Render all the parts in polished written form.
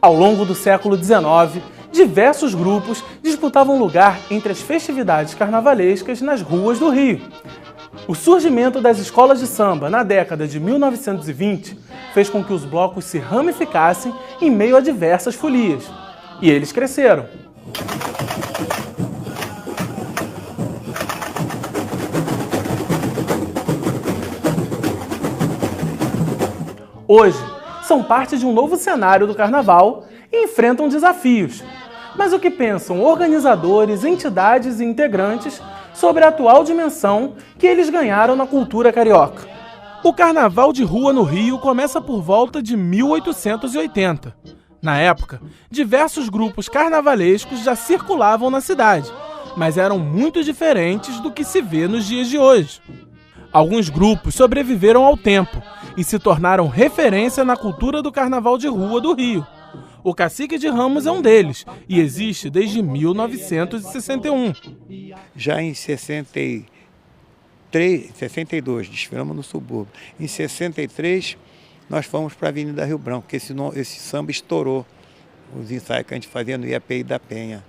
Ao longo do século XIX, diversos grupos disputavam lugar entre as festividades carnavalescas nas ruas do Rio. O surgimento das escolas de samba na década de 1920 fez com que os blocos se ramificassem em meio a diversas folias. E eles cresceram. Hoje, são parte de um novo cenário do carnaval e enfrentam desafios. Mas o que pensam organizadores, entidades e integrantes sobre a atual dimensão que eles ganharam na cultura carioca? O carnaval de rua no Rio começa por volta de 1880. Na época, diversos grupos carnavalescos já circulavam na cidade, mas eram muito diferentes do que se vê nos dias de hoje. Alguns grupos sobreviveram ao tempo e se tornaram referência na cultura do carnaval de rua do Rio. O Cacique de Ramos é um deles e existe desde 1961. Já em 62, desfilamos no subúrbio. Em 63, nós fomos para a Avenida Rio Branco, porque esse samba estourou. Os ensaios que a gente fazia no IAPI da Penha.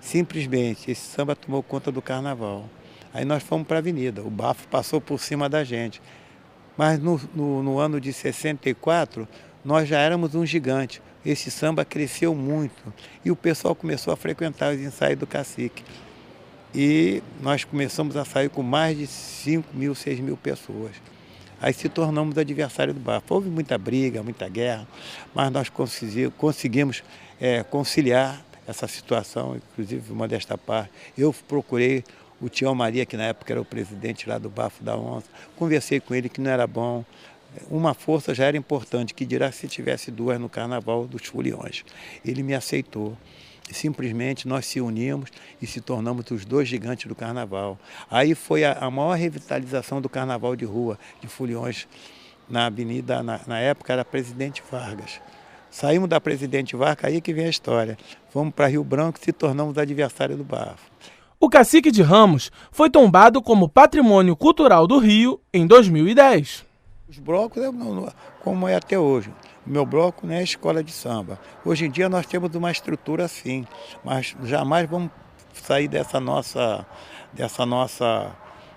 Simplesmente, esse samba tomou conta do carnaval. Aí nós fomos para a avenida, o bafo passou por cima da gente. Mas no ano de 64, nós já éramos um gigante. Esse samba cresceu muito e o pessoal começou a frequentar os ensaios do Cacique. E nós começamos a sair com mais de 5 mil, 6 mil pessoas. Aí se tornamos adversários do bafo. Houve muita briga, muita guerra, mas nós conseguimos conciliar essa situação, inclusive uma desta parte. Eu procurei o Tião Maria, que na época era o presidente lá do Bafo da Onça, conversei com ele que não era bom. Uma força já era importante, que dirá se tivesse duas no Carnaval dos Foliões. Ele me aceitou. E simplesmente nós se unimos e se tornamos os dois gigantes do Carnaval. Aí foi a maior revitalização do Carnaval de rua, de Foliões, na avenida, na época era Presidente Vargas. Saímos da Presidente Vargas, aí que vem a história. Fomos para Rio Branco e se tornamos adversários do Bafo. O Cacique de Ramos foi tombado como Patrimônio Cultural do Rio em 2010. Os blocos, como é até hoje, o meu bloco não é escola de samba. Hoje em dia nós temos uma estrutura assim, mas jamais vamos sair dessa nossa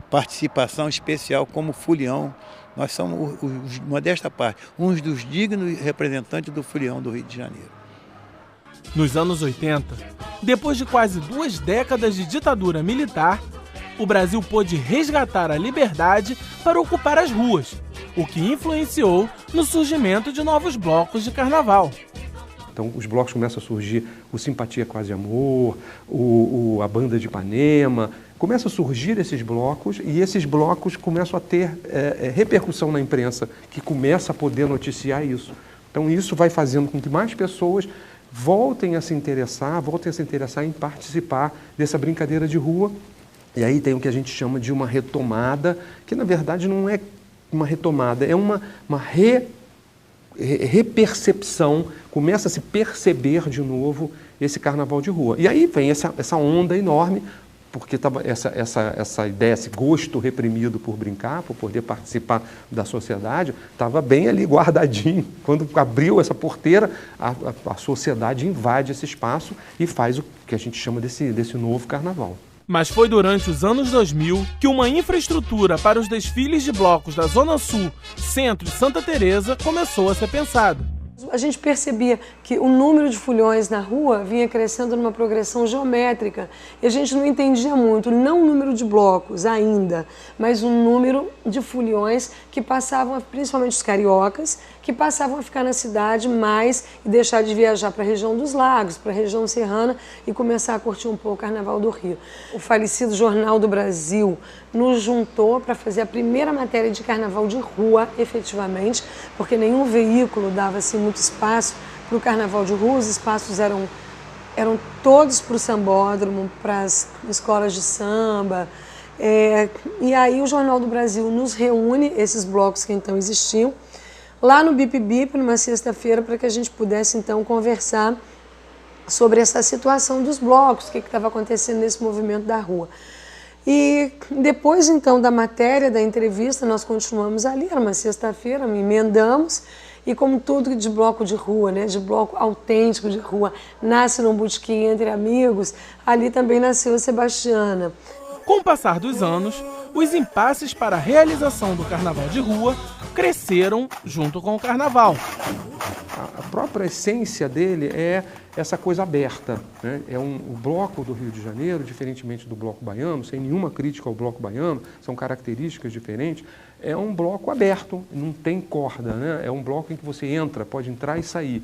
participação especial como folião. Nós somos, modesta parte, uns dos dignos representantes do folião do Rio de Janeiro. Nos anos 80, depois de quase 2 décadas de ditadura militar, o Brasil pôde resgatar a liberdade para ocupar as ruas, o que influenciou no surgimento de novos blocos de carnaval. Então os blocos começam a surgir, o Simpatia Quase Amor, a Banda de Ipanema, começam a surgir esses blocos e esses blocos começam a ter repercussão na imprensa, que começa a poder noticiar isso. Então isso vai fazendo com que mais pessoas voltem a se interessar em participar dessa brincadeira de rua. E aí tem o que a gente chama de uma retomada, que na verdade não é uma retomada, é uma repercepção, começa a se perceber de novo esse carnaval de rua. E aí vem essa onda enorme, porque tava essa ideia, esse gosto reprimido por brincar, por poder participar da sociedade, estava bem ali guardadinho. Quando abriu essa porteira, a sociedade invade esse espaço e faz o que a gente chama desse novo carnaval. Mas foi durante os anos 2000 que uma infraestrutura para os desfiles de blocos da Zona Sul, Centro e Santa Teresa começou a ser pensada. A gente percebia que o número de foliões na rua vinha crescendo numa progressão geométrica e a gente não entendia muito, não o número de blocos ainda, mas o número de foliões que passavam, principalmente os cariocas, que passavam a ficar na cidade mais e deixar de viajar para a região dos Lagos, para a região serrana e começar a curtir um pouco o Carnaval do Rio. O falecido Jornal do Brasil nos juntou para fazer a primeira matéria de carnaval de rua, efetivamente, porque nenhum veículo dava assim, muito espaço para o carnaval de rua, os espaços eram todos para o sambódromo, para as escolas de samba. E aí o Jornal do Brasil nos reúne, esses blocos que então existiam, lá no Bip Bip, numa sexta-feira, para que a gente pudesse então conversar sobre essa situação dos blocos, o que estava acontecendo nesse movimento da rua. E depois então da matéria, da entrevista, nós continuamos ali, era uma sexta-feira, emendamos, E como tudo de bloco de rua, né, de bloco autêntico de rua, nasce num botequim entre amigos, ali também nasceu a Sebastiana. Com o passar dos anos, os impasses para a realização do carnaval de rua cresceram junto com o carnaval. A própria essência dele é essa coisa aberta, né? O bloco do Rio de Janeiro, diferentemente do bloco baiano, sem nenhuma crítica ao bloco baiano, são características diferentes, é um bloco aberto, não tem corda, né? É um bloco em que você entra, pode entrar e sair.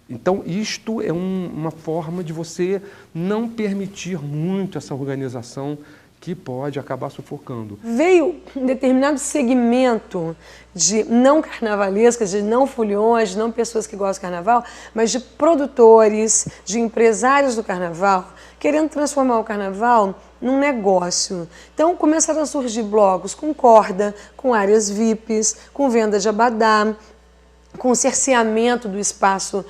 Então, isto é uma forma de você não permitir muito essa organização que pode acabar sufocando. Veio um determinado segmento de não carnavalescas, de não foliões, de não pessoas que gostam de carnaval, mas de produtores, de empresários do carnaval, querendo transformar o carnaval num negócio. Então começaram a surgir blocos com corda, com áreas VIPs, com venda de abadá, com cerceamento do espaço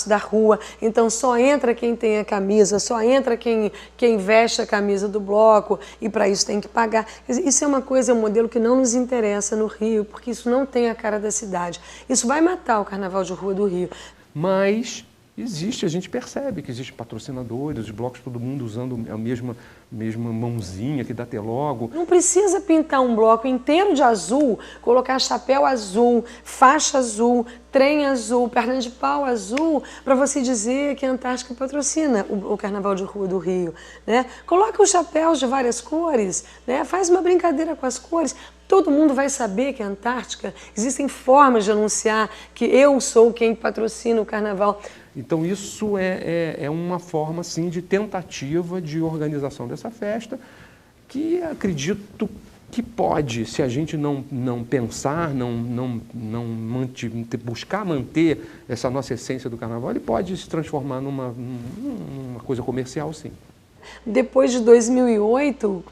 da rua. Então só entra quem tem a camisa, só entra quem veste a camisa do bloco, e para isso tem que pagar. Isso é uma coisa, é um modelo que não nos interessa no Rio, porque isso não tem a cara da cidade. Isso vai matar o carnaval de rua do Rio. Mas existe, a gente percebe que existem patrocinadores, os blocos, todo mundo usando a mesma mãozinha que dá até logo. Não precisa pintar um bloco inteiro de azul, colocar chapéu azul, faixa azul, trem azul, perna de pau azul, para você dizer que a Antártica patrocina o Carnaval de Rua do Rio, né? Coloca os chapéus de várias cores, né? Faz uma brincadeira com as cores. Todo mundo vai saber que a Antártica, existem formas de anunciar que eu sou quem patrocina o Carnaval. Então isso é uma forma, sim, de tentativa de organização dessa festa, que acredito que pode, se a gente não pensar, buscar manter essa nossa essência do carnaval, ele pode se transformar numa coisa comercial, sim. Depois de 2008,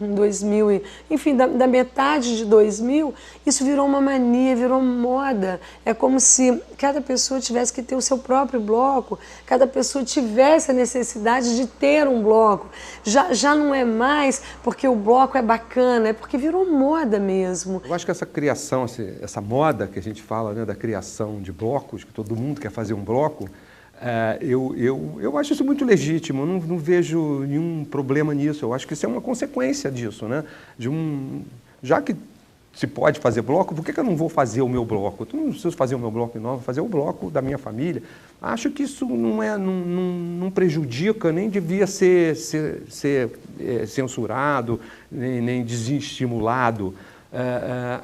enfim, da metade de 2000, isso virou uma mania, virou moda. É como se cada pessoa tivesse que ter o seu próprio bloco, cada pessoa tivesse a necessidade de ter um bloco. Já não é mais porque o bloco é bacana, é porque virou moda mesmo. Eu acho que essa criação, essa moda que a gente fala, né, da criação de blocos, que todo mundo quer fazer um bloco, eu acho isso muito legítimo, eu não vejo nenhum problema nisso. Eu acho que isso é uma consequência disso, né? Já que se pode fazer bloco, por que eu não vou fazer o meu bloco? Eu não preciso fazer o meu bloco novo, fazer o bloco da minha família. Acho que isso não prejudica, nem devia ser censurado, nem desestimulado.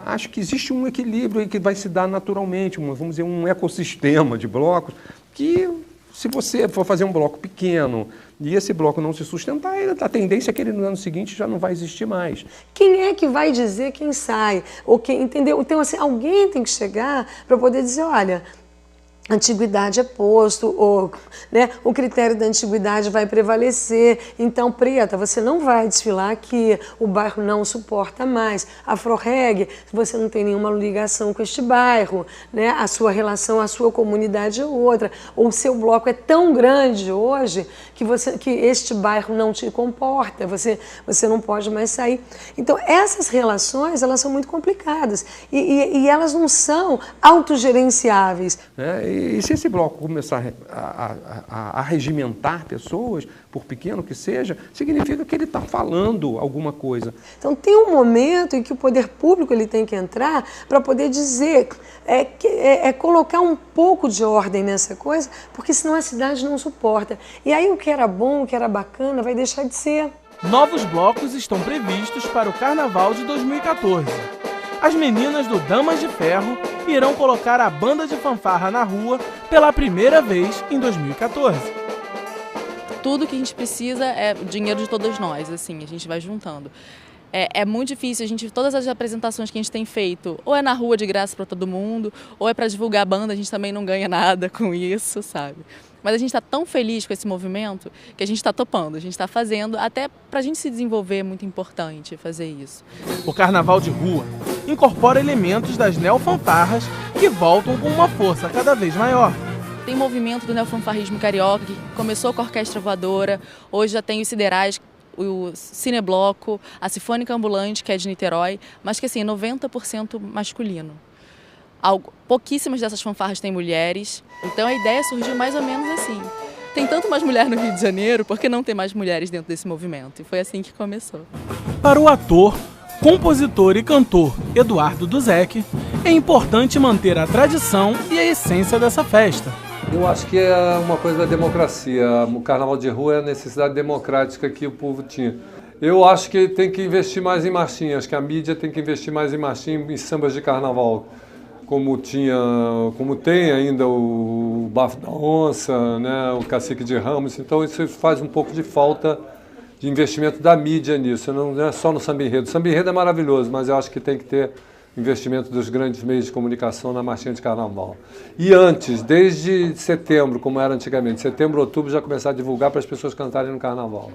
Acho que existe um equilíbrio aí que vai se dar naturalmente, vamos dizer, um ecossistema de blocos, que se você for fazer um bloco pequeno e esse bloco não se sustentar, a tendência é que ele no ano seguinte já não vai existir mais. Quem é que vai dizer quem sai? Ou quem, entendeu? Então, assim, alguém tem que chegar para poder dizer, olha, antiguidade é posto, ou, né, o critério da antiguidade vai prevalecer. Então, preta, você não vai desfilar aqui, o bairro não suporta mais. Afro-reggae, você não tem nenhuma ligação com este bairro, né, a sua relação, a sua comunidade é outra. Ou o seu bloco é tão grande hoje que este bairro não te comporta, você não pode mais sair. Então, essas relações, elas são muito complicadas e elas não são autogerenciáveis. E se esse bloco começar a regimentar pessoas, por pequeno que seja, significa que ele está falando alguma coisa. Então tem um momento em que o poder público ele tem que entrar para poder dizer, colocar um pouco de ordem nessa coisa, porque senão a cidade não suporta. E aí o que era bom, o que era bacana, vai deixar de ser. Novos blocos estão previstos para o Carnaval de 2014. As meninas do Damas de Ferro irão colocar a banda de fanfarra na rua pela primeira vez em 2014. Tudo que a gente precisa é o dinheiro de todos nós, assim, a gente vai juntando. É muito difícil, todas as apresentações que a gente tem feito, ou é na rua de graça para todo mundo, ou é para divulgar a banda, a gente também não ganha nada com isso, sabe? Mas a gente está tão feliz com esse movimento que a gente está topando, a gente está fazendo, até para a gente se desenvolver é muito importante fazer isso. O Carnaval de Rua incorpora elementos das neofanfarras que voltam com uma força cada vez maior. Tem movimento do neofanfarrismo carioca, que começou com a Orquestra Voadora, hoje já tem os Siderais, o Cinebloco, a Sinfônica Ambulante, que é de Niterói, mas que assim, é 90% masculino. Pouquíssimas dessas fanfarras têm mulheres, então a ideia surgiu mais ou menos assim. Tem tanto mais mulher no Rio de Janeiro, por que não ter mais mulheres dentro desse movimento? E foi assim que começou. Para o ator, compositor e cantor Eduardo Duzec, é importante manter a tradição e a essência dessa festa. Eu acho que é uma coisa da democracia. O carnaval de rua é a necessidade democrática que o povo tinha. Eu acho que tem que investir mais em marchinhas, que a mídia tem que investir mais em marchinhas, em sambas de carnaval. Como tem ainda o Bafo da Onça, né, o Cacique de Ramos. Então isso faz um pouco de falta de investimento da mídia nisso. Não é só no samba enredo. O samba enredo é maravilhoso, mas eu acho que tem que ter investimento dos grandes meios de comunicação na marchinha de carnaval. E antes, desde setembro, como era antigamente, setembro, outubro, já começar a divulgar para as pessoas cantarem no carnaval.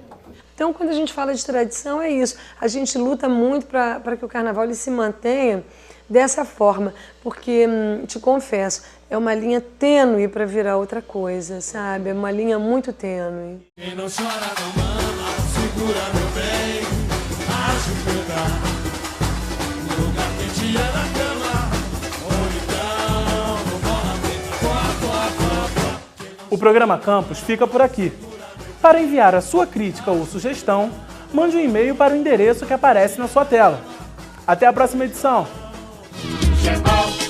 Então, quando a gente fala de tradição, é isso. A gente luta muito para que o carnaval ele se mantenha dessa forma, porque, te confesso, é uma linha tênue para virar outra coisa, sabe? É uma linha muito tênue. Quem não chora não mama, segura meu bem, ajuda, no lugar que tinha na cama, ou então no bola. O programa Campus fica por aqui. Para enviar a sua crítica ou sugestão, mande um e-mail para o endereço que aparece na sua tela. Até a próxima edição! Chegou.